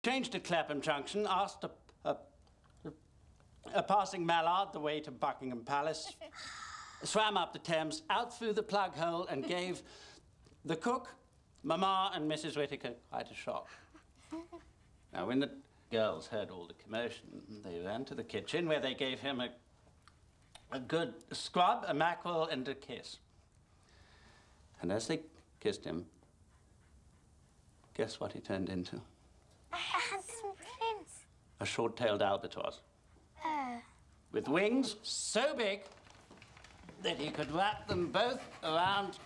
Changed at Clapham Junction, asked a passing mallard the way to Buckingham Palace, swam up the Thames, out through the plug hole, and gave the cook, Mama, and Mrs. Whittaker quite a shock. Now, when the girls heard all the commotion, they ran to the kitchen where they gave him a good scrub, a mackerel, and a kiss. And as they kissed him, guess what he turned into? A handsome prince. A short-tailed albatross. With wings so big that he could wrap them both around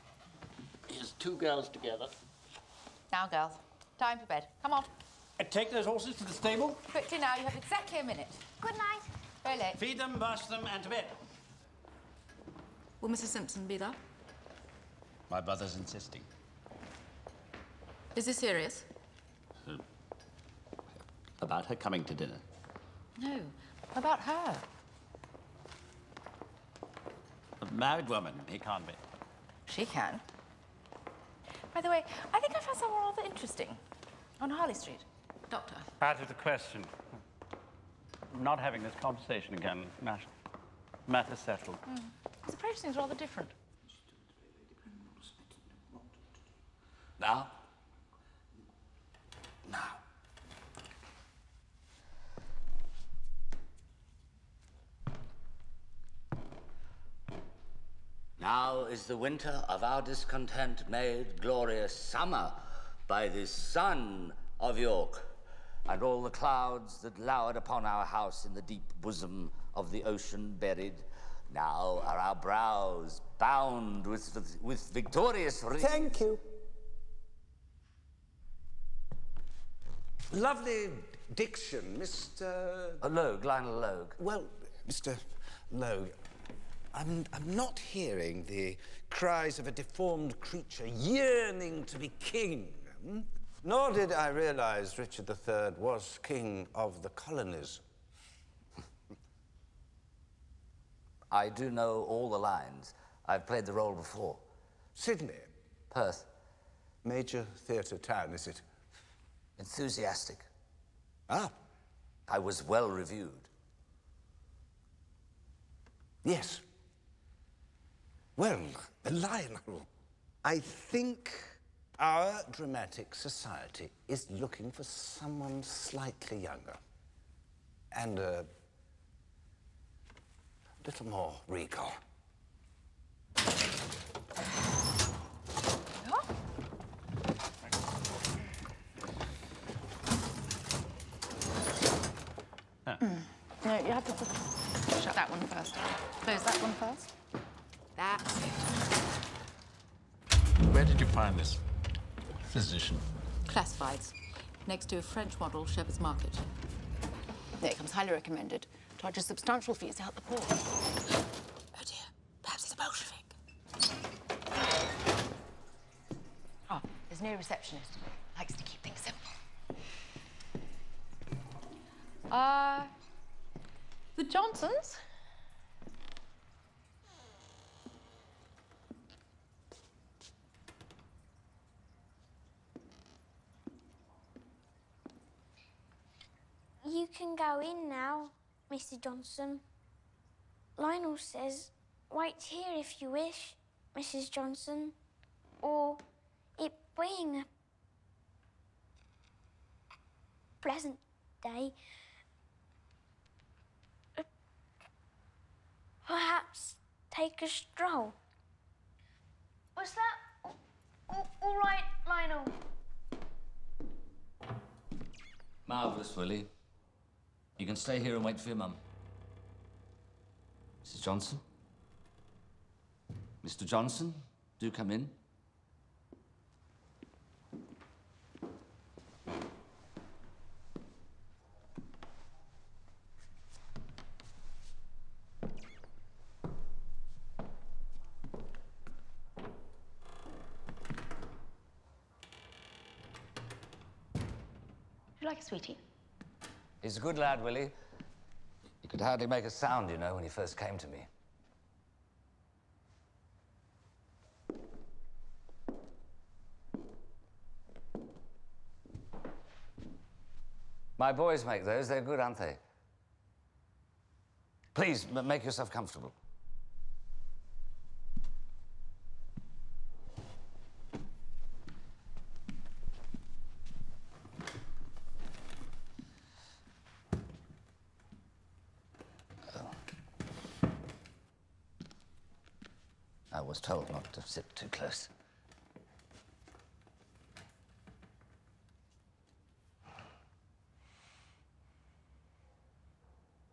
his two girls together. Now, girls, time for bed. Come on. Take those horses to the stable. Quickly now, you have exactly a minute. Good night. Very late. Feed them, wash them, and to bed. Will Mrs. Simpson be there? My brother's insisting. Is this serious? About her coming to dinner. No, about her. A married woman, he can't be. She can. By the way, I think I found someone rather interesting on Harley Street. Doctor. Out of the question. Not having this conversation again. Matter settled. His approach seems rather different. Now? Now. Now is the winter of our discontent made glorious summer by this sun of York, and all the clouds that lowered upon our house in the deep bosom of the ocean buried. Now are our brows bound with victorious... Thank you. Lovely diction, Mr... Logue, Lionel Logue. Well, Mr. Logue, I'm not hearing the cries of a deformed creature yearning to be king. Nor did I realize Richard III was king of the colonies. I do know all the lines. I've played the role before. Sydney? Perth. Major theatre town, is it? Enthusiastic. Ah. I was well reviewed. Yes. Well, Lionel, I think our dramatic society is looking for someone slightly younger and a little more regal. No, you have to shut that one first. Close that one first. That's it. Where did you find this physician? Classifieds. Next to a French model, Shepherd's Market. There it comes, highly recommended. Charges substantial fees out the poor. Oh dear, perhaps he's a Bolshevik. Oh, there's no receptionist. Likes to keep things simple. The Johnsons? You can go in now, Mr. Johnson. Lionel says, wait here if you wish, Mrs. Johnson. Or, it being a pleasant day, perhaps take a stroll. Was that all right, Lionel? Marvellous, Willie. You can stay here and wait for your mum. Mrs. Johnson? Mr. Johnson, do come in. Would you like a sweetie? He's a good lad, Willie. He could hardly make a sound, you know, when he first came to me. My boys make those. They're good, aren't they? Please, make yourself comfortable. I was told not to sit too close.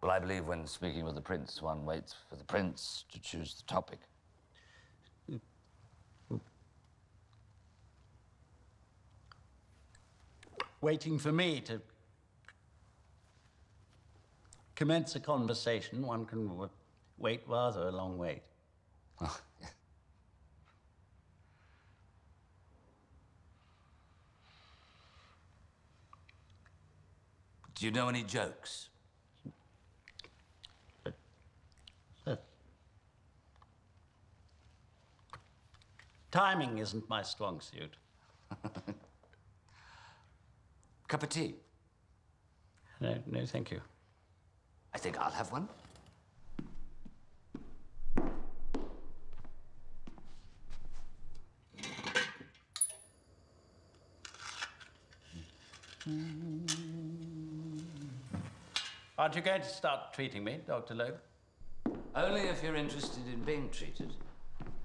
Well, I believe when speaking with the prince, one waits for the prince to choose the topic. Waiting for me to commence a conversation, one can wait rather a long wait. Oh, yeah. Do you know any jokes? Timing isn't my strong suit. Cup of tea? No, no, thank you. I think I'll have one. Aren't you going to start treating me, Dr. Loeb? Only if you're interested in being treated.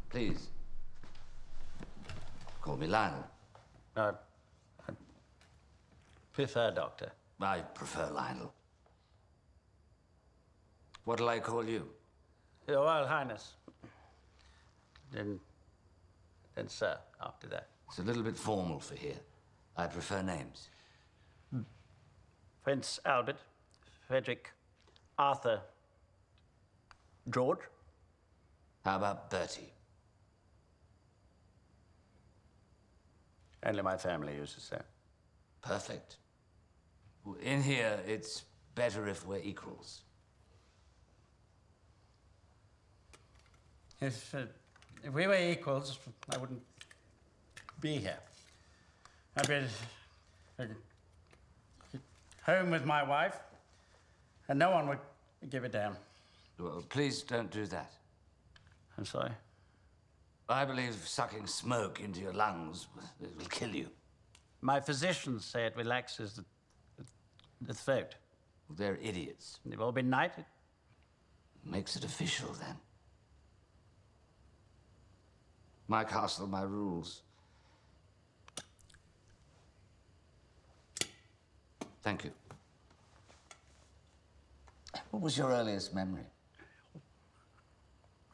Please. Call me Lionel. I prefer Doctor. I prefer Lionel. What'll I call you? Your Royal Highness. Then Sir, after that. It's a little bit formal for here. I prefer names. Prince Albert, Frederick, Arthur, George. How about Bertie? Only my family uses that. Perfect. In here, it's better if we're equals. If we were equals, I wouldn't be here. I'd be home with my wife, and no one would give a damn. Well, please don't do that. I'm sorry. I believe sucking smoke into your lungs will kill you. My physicians say it relaxes the throat. They're idiots. They've all been knighted. Makes it official, then. My castle, my rules. Thank you. What was your earliest memory?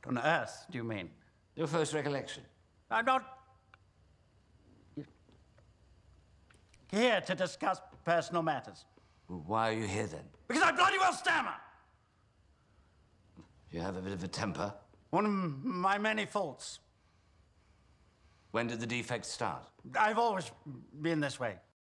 What on earth do you mean? Your first recollection? I'm not here to discuss personal matters. Well, why are you here, then? Because I bloody well stammer! You have a bit of a temper. One of my many faults. When did the defect start? I've always been this way.